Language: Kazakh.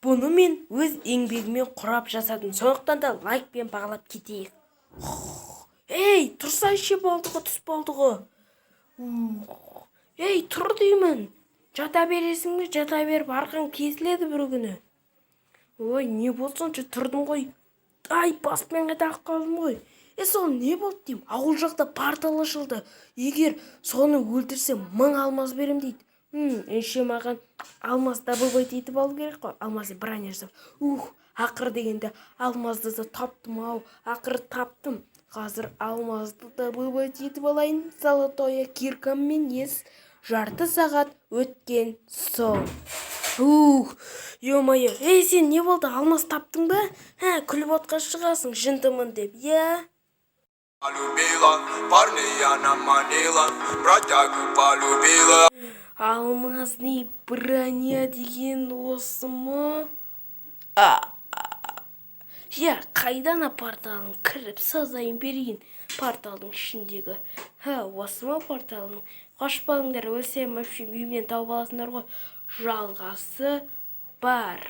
Бұны мен өз еңбегімен құрап жасадым. Сондықтан да лайкпен бағалап кетейік. Ей, тұрсайшы, болдығы, түс болдығы. Ей, тұр деймін. Жата бересің бе? Жата беріп, арқан кесіледі бір күні. Ой, не болсыншы, тұрдым ғой. Ай, баспен қайтақ қалдым ғой. Сол не болды деймін? Ауыл жақта портал ашылды. Егер соны өлтірсем 1000 алмаз берем дейді. Ендеше маған алмаз добывать етіп алу керек қой. Алмазды броня жасап. Ақыр дегенде алмазды да таптым ау. Ақыр таптым. Қазір алмазды добывать етіп алайын. Золотое киркаммен жарты сағат өткен соң. Ё-моё, сен не болды? Алмаз таптың ба? Күліп отқа шығасың, жындымын деп, Полюбила, парня она манила, бродягу полюбила. Алмазный броня деген осы ма? Қайдан порталың кіріп сазайын берейін порталдың ішіндегі. Осы ма порталың? Қош болыңдар, өлсем өпшім үйімнен тауып аласыңдар ғой. Жалғасы бар.